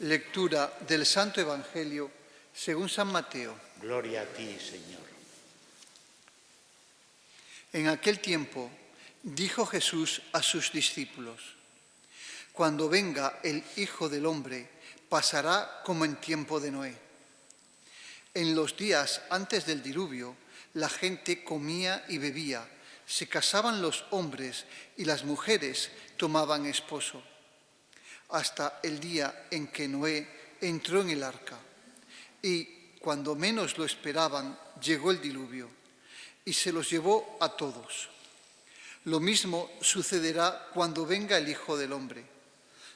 Lectura del Santo Evangelio según San Mateo. Gloria a ti, Señor. En aquel tiempo dijo Jesús a sus discípulos: Cuando venga el Hijo del Hombre, pasará como en tiempo de Noé. En los días antes del diluvio, la gente comía y bebía, se casaban los hombres y las mujeres tomaban esposo, hasta el día en que Noé entró en el arca. Y cuando menos lo esperaban, llegó el diluvio y se los llevó a todos. Lo mismo sucederá cuando venga el Hijo del Hombre.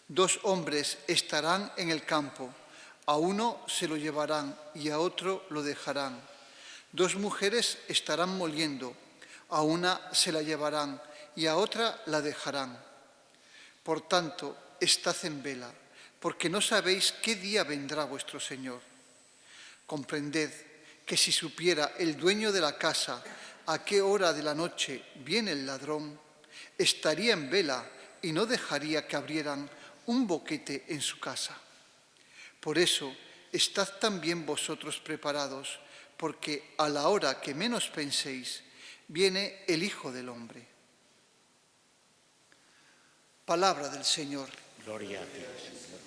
2 hombres estarán en el campo, a uno se lo llevarán y a otro lo dejarán. 2 mujeres estarán moliendo, a una se la llevarán y a otra la dejarán. Por tanto, estad en vela, porque no sabéis qué día vendrá vuestro Señor. Comprended que si supiera el dueño de la casa a qué hora de la noche viene el ladrón, estaría en vela y no dejaría que abrieran un boquete en su casa. Por eso, estad también vosotros preparados, porque a la hora que menos penséis, viene el Hijo del Hombre. Palabra del Señor. Gloria a ti, Señor.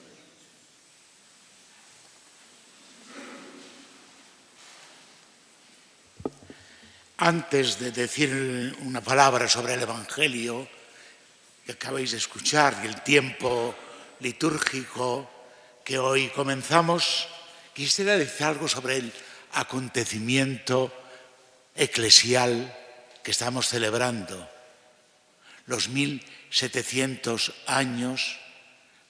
Antes de decir una palabra sobre el Evangelio que acabáis de escuchar y el tiempo litúrgico que hoy comenzamos, quisiera decir algo sobre el acontecimiento eclesial que estamos celebrando, los 1700 años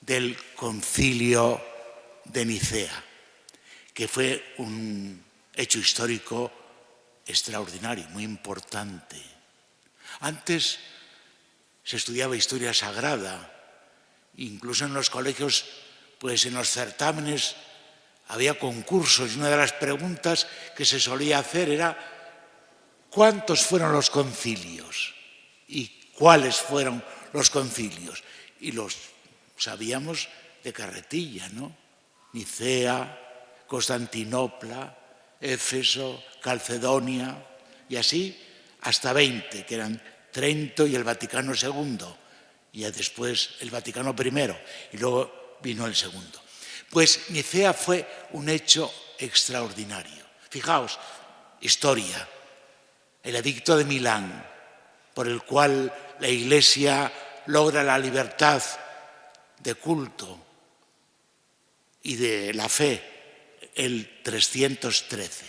del Concilio de Nicea, que fue un hecho histórico extraordinario, muy importante. Antes se estudiaba historia sagrada, incluso en los colegios, pues en los certámenes había concursos y una de las preguntas que se solía hacer era ¿cuántos fueron los concilios? ¿Y cuáles fueron los concilios? Y los sabíamos de carretilla, ¿no? Nicea, Constantinopla, Éfeso, Calcedonia, y así hasta 20, que eran Trento y el Vaticano II, y después el Vaticano I, y luego vino el segundo. Pues Nicea fue un hecho extraordinario. Fijaos, historia, el Edicto de Milán, por el cual la Iglesia logra la libertad de culto y de la fe, el 313.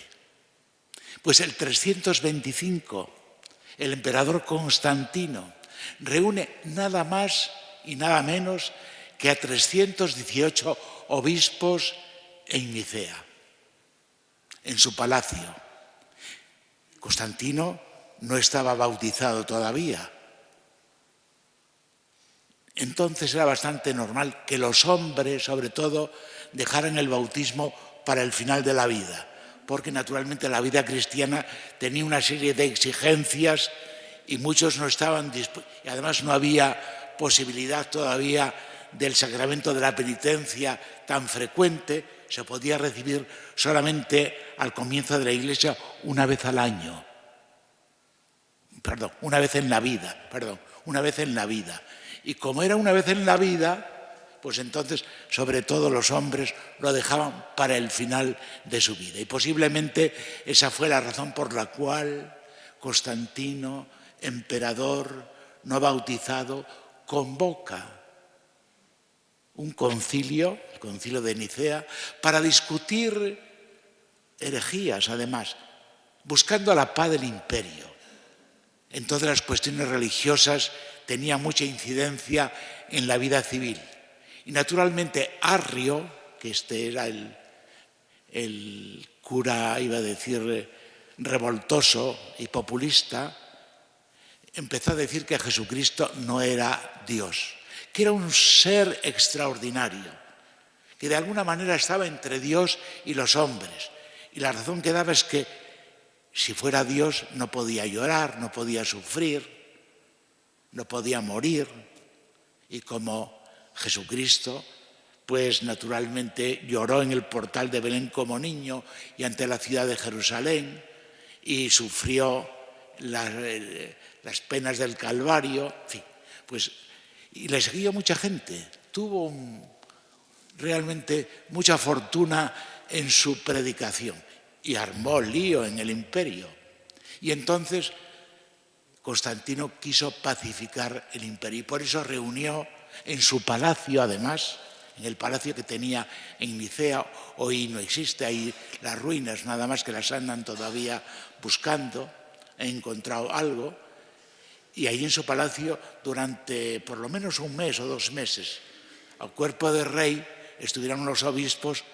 Pues el 325, el emperador Constantino reúne nada más y nada menos que a 318 obispos en Nicea, en su palacio. Constantino no estaba bautizado todavía. Entonces era bastante normal que los hombres, sobre todo, dejaran el bautismo para el final de la vida, porque naturalmente la vida cristiana tenía una serie de exigencias y muchos no estaban dispuestos, y además no había posibilidad todavía del sacramento de la penitencia tan frecuente, se podía recibir solamente al comienzo de la Iglesia una vez al año. Una vez en la vida. Y como era una vez en la vida, pues entonces, sobre todo los hombres lo dejaban para el final de su vida. Y posiblemente esa fue la razón por la cual Constantino, emperador no bautizado, convoca un concilio, el concilio de Nicea, para discutir herejías, además, buscando la paz del imperio. Entonces las cuestiones religiosas tenían mucha incidencia en la vida civil. Y naturalmente Arrio, que este era el cura, iba a decir, revoltoso y populista, empezó a decir que Jesucristo no era Dios, que era un ser extraordinario, que de alguna manera estaba entre Dios y los hombres. Y la razón que daba es que si fuera Dios no podía llorar, no podía sufrir, no podía morir. Y como Jesucristo pues naturalmente lloró en el portal de Belén como niño y ante la ciudad de Jerusalén y sufrió las penas del Calvario, en fin, pues, y le siguió mucha gente. Tuvo realmente mucha fortuna en su predicación y armó lío en el imperio. Y entonces Constantino quiso pacificar el imperio y por eso reunió en su palacio, además, en el palacio que tenía en Nicea, hoy no existe, ahí las ruinas, nada más que las andan todavía buscando, he encontrado algo, y ahí en su palacio durante por lo menos un mes o 2 meses, al cuerpo de rey, estuvieron los obispos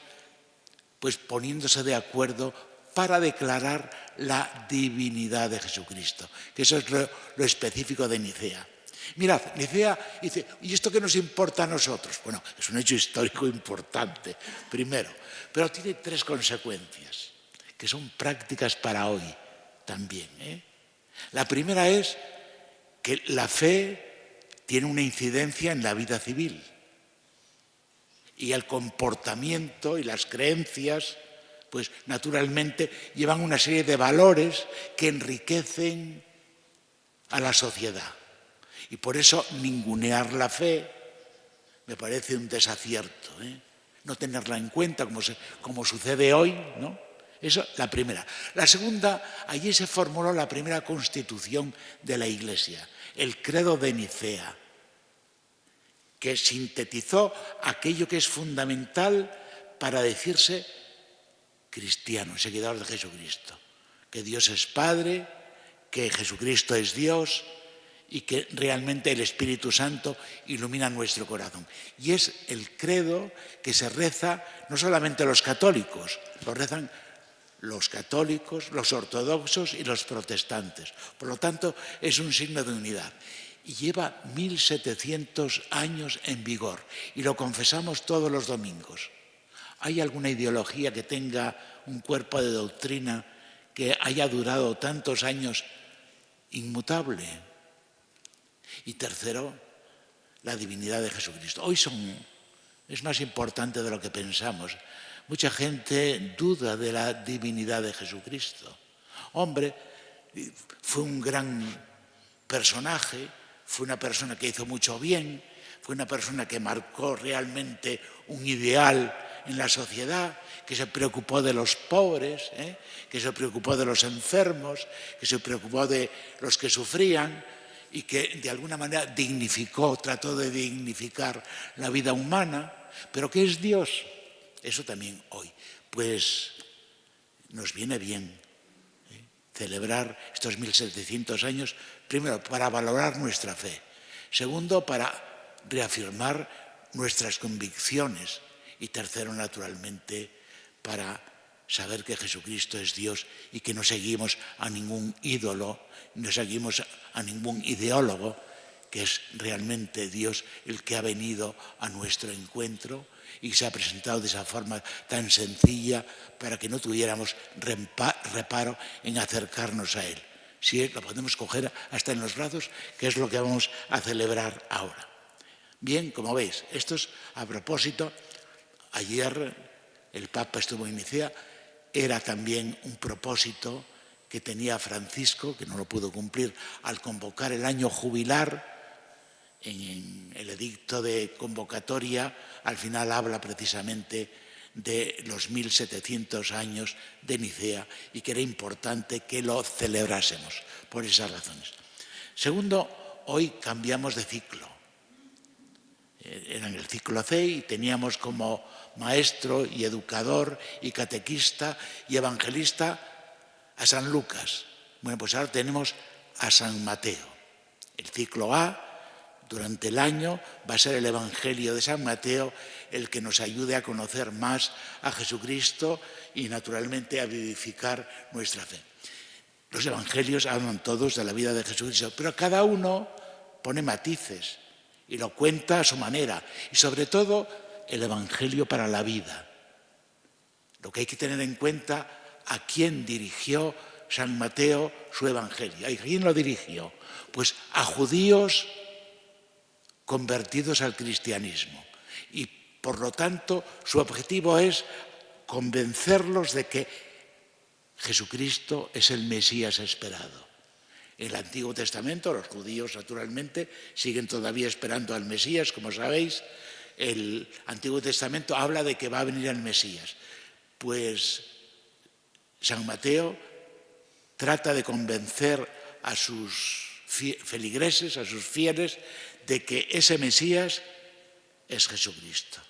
pues poniéndose de acuerdo para declarar la divinidad de Jesucristo, que eso es lo específico de Nicea. Mirad, Nicea dice, ¿y esto qué nos importa a nosotros? Bueno, es un hecho histórico importante, primero, pero tiene 3 consecuencias, que son prácticas para hoy también. La primera es que la fe tiene una incidencia en la vida civil y el comportamiento y las creencias, pues naturalmente llevan una serie de valores que enriquecen a la sociedad. Y por eso ningunear la fe me parece un desacierto, no tenerla en cuenta como sucede hoy, ¿no? Eso, la primera. La segunda, allí se formuló la primera constitución de la Iglesia, el Credo de Nicea, que sintetizó aquello que es fundamental para decirse cristiano, seguidor de Jesucristo, que Dios es Padre, que Jesucristo es Dios y que realmente el Espíritu Santo ilumina nuestro corazón. Y es el credo que se reza no solamente los católicos, lo rezan los católicos, los ortodoxos y los protestantes. Por lo tanto, es un signo de unidad. Y lleva 1700 años en vigor y lo confesamos todos los domingos. ¿Hay alguna ideología que tenga un cuerpo de doctrina que haya durado tantos años inmutable? Y tercero, la divinidad de Jesucristo. Hoy es más importante de lo que pensamos. Mucha gente duda de la divinidad de Jesucristo. Hombre, fue un gran personaje, fue una persona que hizo mucho bien, fue una persona que marcó realmente un ideal en la sociedad, que se preocupó de los pobres, que se preocupó de los enfermos, que se preocupó de los que sufrían y que de alguna manera trató de dignificar la vida humana. ¿Pero qué es Dios? Eso también hoy. Pues nos viene bien celebrar estos 1700 años, primero, para valorar nuestra fe. Segundo, para reafirmar nuestras convicciones. Y tercero, naturalmente, para saber que Jesucristo es Dios y que no seguimos a ningún ídolo, no seguimos a ningún ideólogo, que es realmente Dios el que ha venido a nuestro encuentro y se ha presentado de esa forma tan sencilla para que no tuviéramos reparo en acercarnos a Él. Sí, lo podemos coger hasta en los brazos, que es lo que vamos a celebrar ahora. Bien, como veis, esto es a propósito. Ayer el Papa estuvo en Nicea, era también un propósito que tenía Francisco, que no lo pudo cumplir, al convocar el año jubilar. En el edicto de convocatoria, al final habla precisamente de los 1700 años de Nicea y que era importante que lo celebrásemos por esas razones. Segundo, hoy cambiamos de ciclo. Era en el ciclo C y teníamos como maestro y educador y catequista y evangelista a San Lucas. Bueno, pues ahora tenemos a San Mateo. El ciclo A, durante el año, va a ser el Evangelio de San Mateo el que nos ayude a conocer más a Jesucristo y naturalmente a vivificar nuestra fe. Los evangelios hablan todos de la vida de Jesucristo, pero cada uno pone matices y lo cuenta a su manera. Y sobre todo, el evangelio para la vida. Lo que hay que tener en cuenta, a quién dirigió San Mateo su evangelio. ¿A quién lo dirigió? Pues a judíos convertidos al cristianismo y por lo tanto, su objetivo es convencerlos de que Jesucristo es el Mesías esperado. En el Antiguo Testamento, los judíos, naturalmente, siguen todavía esperando al Mesías, como sabéis. El Antiguo Testamento habla de que va a venir el Mesías. Pues San Mateo trata de convencer a sus feligreses, a sus fieles, de que ese Mesías es Jesucristo.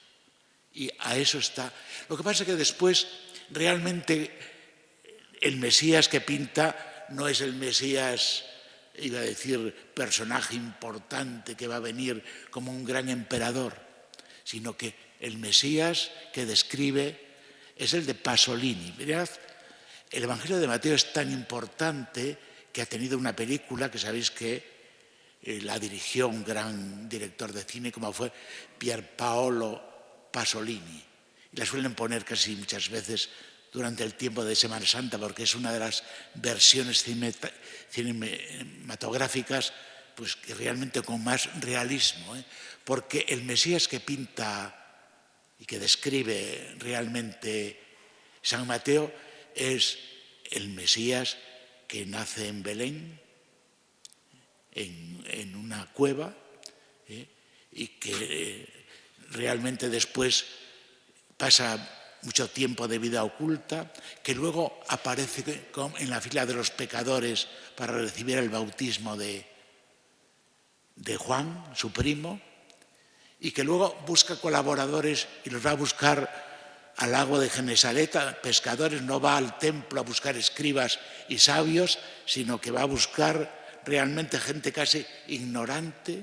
Y a eso está. Lo que pasa es que después, realmente, el Mesías que pinta no es el Mesías, iba a decir, personaje importante que va a venir como un gran emperador, sino que el Mesías que describe es el de Pasolini. Mirad, el Evangelio de Mateo es tan importante que ha tenido una película que sabéis que la dirigió un gran director de cine como fue Pierpaolo Pasolini. Y la suelen poner casi muchas veces durante el tiempo de Semana Santa porque es una de las versiones cinematográficas pues, que realmente con más realismo, porque el Mesías que pinta y que describe realmente San Mateo es el Mesías que nace en Belén, en una cueva, y que realmente después pasa mucho tiempo de vida oculta, que luego aparece en la fila de los pecadores para recibir el bautismo de Juan, su primo, y que luego busca colaboradores y los va a buscar al lago de Genesaret, pescadores, no va al templo a buscar escribas y sabios, sino que va a buscar realmente gente casi ignorante,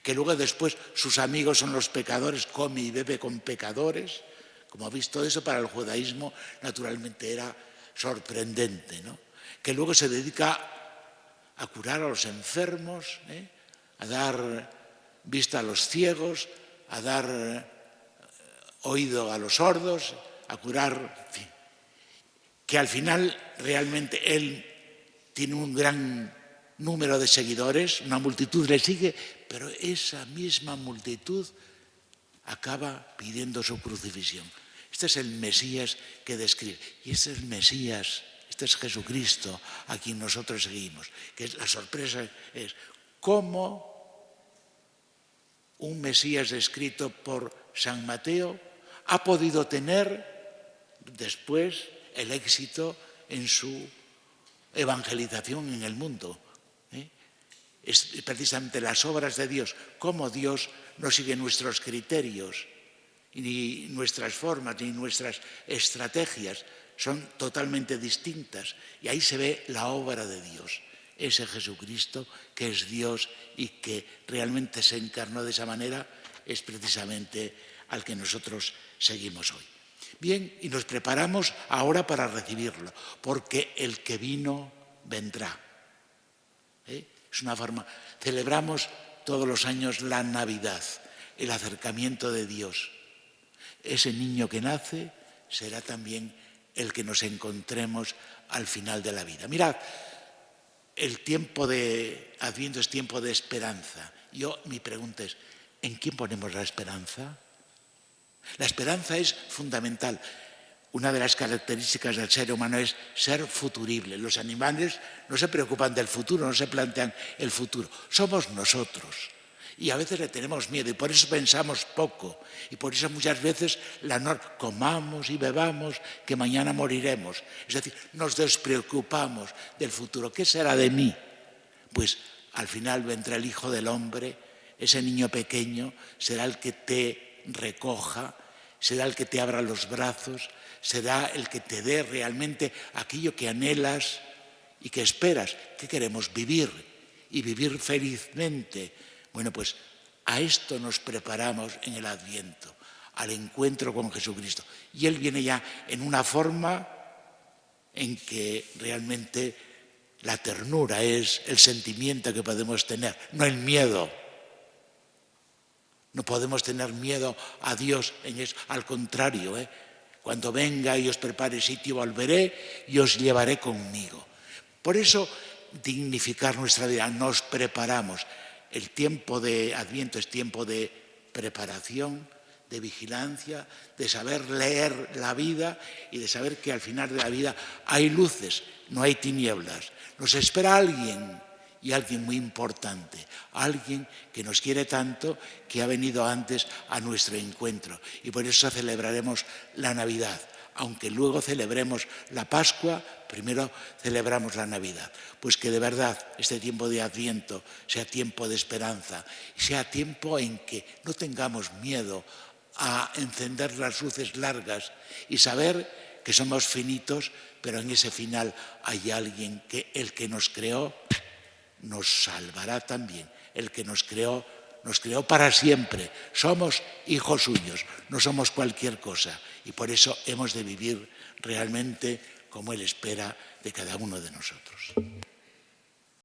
que luego después sus amigos son los pecadores, come y bebe con pecadores. Como habéis, todo eso para el judaísmo naturalmente era sorprendente, ¿no? Que luego se dedica a curar a los enfermos, a dar vista a los ciegos, a dar oído a los sordos, a curar, en fin. Que al final realmente él tiene un gran número de seguidores, una multitud le sigue, pero esa misma multitud acaba pidiendo su crucifixión. Este es el Mesías que describe. Y este es el Mesías, este es Jesucristo a quien nosotros seguimos. Que la sorpresa es cómo un Mesías descrito por San Mateo ha podido tener después el éxito en su evangelización en el mundo. Es precisamente las obras de Dios, cómo Dios no sigue nuestros criterios, ni nuestras formas, ni nuestras estrategias, son totalmente distintas. Y ahí se ve la obra de Dios, ese Jesucristo que es Dios y que realmente se encarnó de esa manera, es precisamente al que nosotros seguimos hoy. Bien, y nos preparamos ahora para recibirlo, porque el que vino vendrá. Es una forma. Celebramos todos los años la Navidad, el acercamiento de Dios. Ese niño que nace será también el que nos encontremos al final de la vida. Mirad, el tiempo de Adviento es tiempo de esperanza. Mi pregunta es, ¿en quién ponemos la esperanza? La esperanza es fundamental. Una de las características del ser humano es ser futurible. Los animales no se preocupan del futuro, no se plantean el futuro. Somos nosotros. Y a veces le tenemos miedo y por eso pensamos poco. Y por eso muchas veces comamos y bebamos que mañana moriremos. Es decir, nos despreocupamos del futuro. ¿Qué será de mí? Pues al final vendrá el Hijo del Hombre, ese niño pequeño será el que te recoja, será el que te abra los brazos, será el que te dé realmente aquello que anhelas y que esperas. ¿Qué queremos? Vivir y vivir felizmente. Bueno, pues a esto nos preparamos en el Adviento, al encuentro con Jesucristo. Y Él viene ya en una forma en que realmente la ternura es el sentimiento que podemos tener, no el miedo. No podemos tener miedo a Dios en eso. Al contrario, cuando venga y os prepare sitio, volveré y os llevaré conmigo. Por eso, dignificar nuestra vida, nos preparamos. El tiempo de Adviento es tiempo de preparación, de vigilancia, de saber leer la vida y de saber que al final de la vida hay luces, no hay tinieblas. Nos espera alguien, y alguien muy importante, alguien que nos quiere tanto, que ha venido antes a nuestro encuentro. Y por eso celebraremos la Navidad. Aunque luego celebremos la Pascua, primero celebramos la Navidad. Pues que de verdad este tiempo de Adviento sea tiempo de esperanza, sea tiempo en que no tengamos miedo a encender las luces largas y saber que somos finitos, pero en ese final hay alguien que el que nos creó nos salvará también. El que nos creó para siempre. Somos hijos suyos, no somos cualquier cosa. Y por eso hemos de vivir realmente como Él espera de cada uno de nosotros.